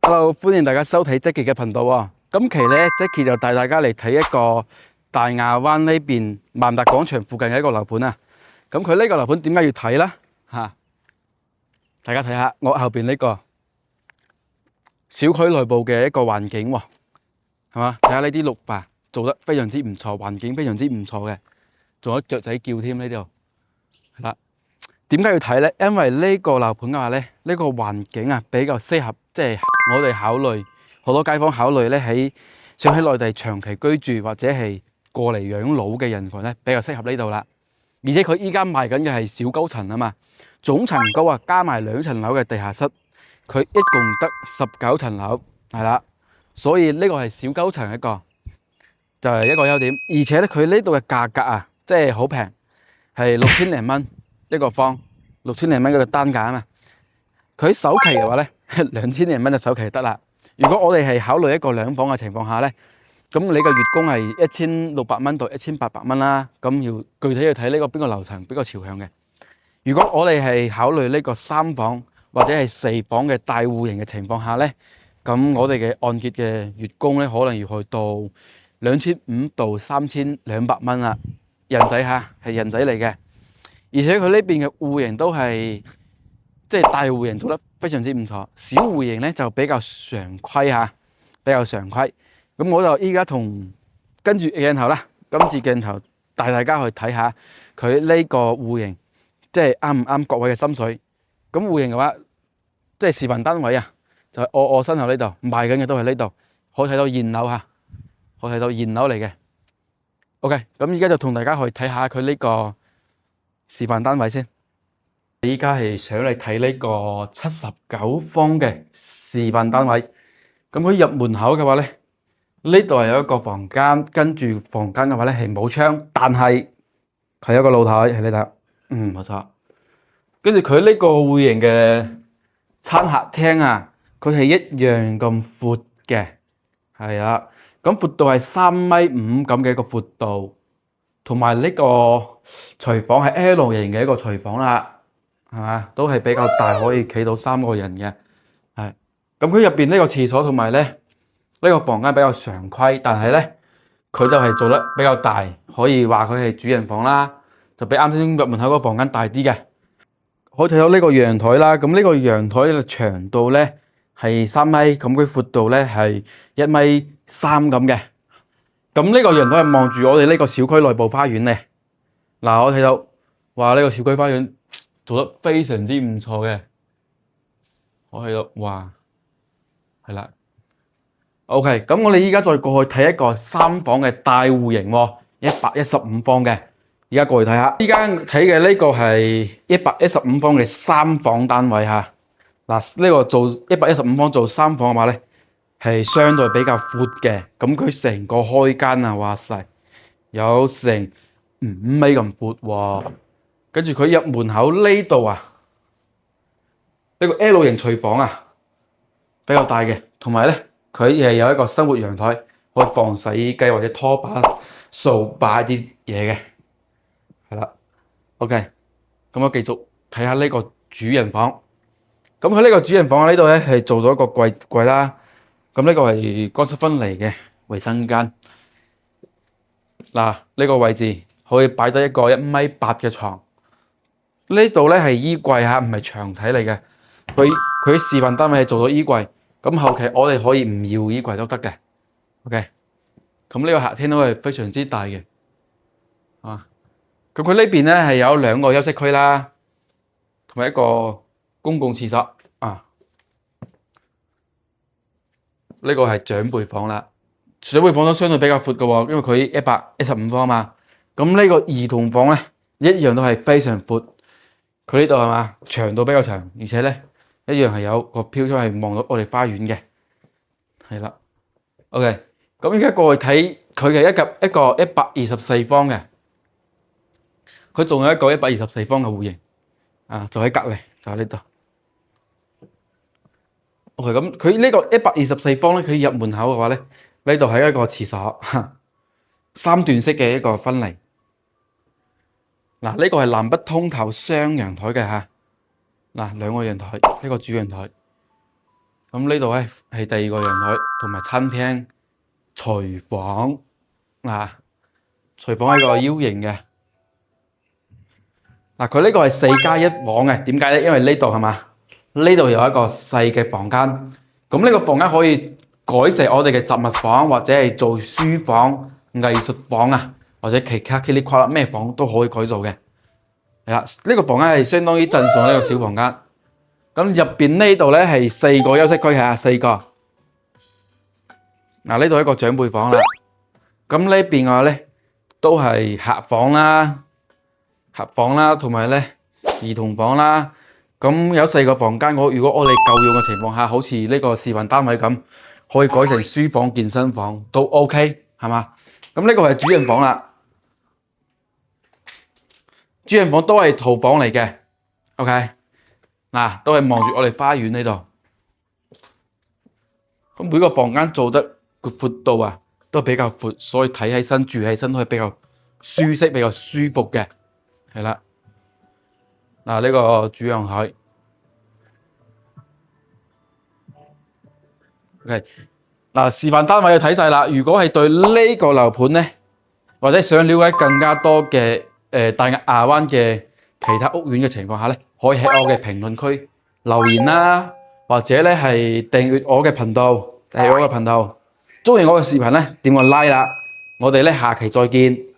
Hello，歡迎大家收睇 Jackie 嘅頻道喎。今期咧，Jackie 就帶大家嚟睇一個大亞灣呢邊萬達廣場附近嘅一個樓盤啊。咁佢呢個樓盤點解要睇咧？大家睇下我後邊呢個小區內部嘅一個環境喎，係嘛？睇下呢啲綠化做得非常之唔錯，環境非常之唔錯嘅，仲有雀仔叫添呢度。係啦，點解要睇咧？因為呢個樓盤嘅話咧，呢個環境啊比較適合，即係我哋考慮好多街坊考慮咧想喺內地長期居住或者係過嚟養老嘅人群咧，比較適合呢度啦。而且佢依家賣緊嘅係小高層啊嘛，總層高啊加埋2層樓嘅地下室，佢一共得19層樓，係啦。所以呢個係小高層就係一個優點。而且咧佢呢度嘅價格啊，即係好平，係6000零蚊一個方，6000零蚊一個單價啊嘛。佢首期嘅話咧，2000零蚊就首期得啦。如果我哋係考慮一個2房嘅情況下咧，咁你個月供係1600蚊到1800蚊啦。咁要具體要睇呢個邊個樓層比較朝向嘅。如果我哋係考慮呢個3房或者係4房嘅大戶型嘅情況下咧，咁我哋嘅按揭嘅月供咧，可能要去到2500到3200蚊啦。人仔嚇，係人仔嚟嘅，而且佢呢邊嘅戶型都係即係大戶型做得非常之唔錯，小戶型咧就比較常規嚇，比較常規。咁我就依家跟住鏡頭啦，今次鏡頭帶大家去睇下佢呢個戶型，即係啱唔啱各位嘅心水。咁戶型嘅話，即係示範單位啊，就係我身後呢度賣緊嘅都係呢度，可以睇到現樓嚇，可以睇到現樓嚟嘅。OK，咁而家就同大家去睇下佢呢個示範單位先。依家係想嚟睇呢個79方嘅示範單位。咁佢入門口嘅話咧，呢度係有一個房間，跟住房間嘅話咧係冇窗，但係佢有一個露台喺呢度。冇錯。跟住佢呢個戶型嘅餐客廳啊，佢係一樣咁闊嘅，係啊。咁闊度係3.5米咁嘅一個闊度，同埋呢個廚房係 L 型嘅一個廚房啦，係嘛？都係比較大，可以企到3個人嘅。係。咁佢入邊呢個廁所同埋咧呢個房間比較常規，但係咧佢就係做得比較大，可以話佢係主人房啦，就比啱先入門口嗰個房間大啲嘅。可以睇到呢個陽台啦，咁呢個陽台嘅長度咧係3米，咁佢闊度咧係1.3米咁嘅。咁呢個陽台係望住我哋呢個小區內部花園咧。嗱，我睇到話呢個小區花園做得非常之唔錯嘅。我睇到哇，係啦。OK，咁我哋依家再過去睇一個3房嘅大戶型喎，115方嘅。而家過去睇下，依家睇嘅呢個係115方嘅3房單位嚇。嗱，呢個做115方做3房嘅話咧，係相對比較闊嘅。咁佢成個開間啊，哇塞，有成5米咁闊喎。跟住佢入門口呢度啊，呢個 L 型廚房啊，比較大嘅，同埋咧佢係有一個生活陽台，可以放洗衣機或者拖把、掃把啲嘢嘅。係啦，OK，咁我繼續睇下呢個主人房。咁佢呢個主人房喺呢度咧係做咗一個櫃啦。咁呢個係乾濕分離嘅衛生間。嗱，呢個位置可以擺得一個1.8米嘅床。呢度咧係衣櫃嚇，唔係牆體嚟嘅。佢示範單位係做咗衣櫃，咁後期我哋可以唔要衣櫃都得嘅。OK，咁呢個客廳都係非常之大嘅。咁佢呢邊咧係有2個休息區啦，同埋一個公共廁所啊。呢個係長輩房啦，長輩房都相對比較闊嘅喎，因為佢115方嘛。咁呢個兒童房咧一樣都係非常闊。佢呢度係嘛，長度比較長，而且咧一樣係有個飄窗係望到我哋花園嘅。係啦，OK，咁而家過去睇佢嘅一個124方嘅。佢仲有一個124方嘅戶型，就喺隔離，就喺呢度。OK，咁佢呢個124方咧，佢入門口嘅話咧，呢度係一個廁所，3段式嘅一個分離。嗱，呢個係南北通透雙陽台嘅嚇。嗱，2個陽台，一個主陽台。咁呢度咧係第二個陽台同埋餐廳、廚房嗱，廚房係個 U 型嘅。嗱，佢呢個係4+1房嘅，點解咧？因為呢度係嘛，呢度有一個細嘅房間，咁呢個房間可以改成我哋嘅雜物房，或者係做書房、藝術房啊，或者其他噼里呱啦咩房都可以改造嘅。係啦，呢個房間係相當於鎮上呢個小房間。咁入邊呢度咧係4個休息區，係啊，4個。嗱，呢度一個長輩房啦。咁呢邊嘅話咧都係客房啦，同埋咧兒童房啦。咁有4個房間，如果我哋夠用嘅情況下，好似呢個示範單位咁，可以改成書房、健身房都 OK， 係嘛？咁呢個係主人房啦。主人房都係套房嚟嘅 ，OK， 嗱，都係望住我哋花園呢度。咁每個房間做得個闊度啊，都比較闊，所以睇起身、住起身都係比較舒適、比較舒服嘅，係啦。嗱，呢個主陽台 ，OK， 嗱，示範單位就睇晒啦。如果係對呢個樓盤咧，或者想了解更加多嘅大亞灣嘅其他屋苑嘅情況下咧，可以喺我嘅評論區留言啦，或者咧係訂閱我嘅頻道，中意我嘅視頻咧點個 like 啦，我哋咧下期再見。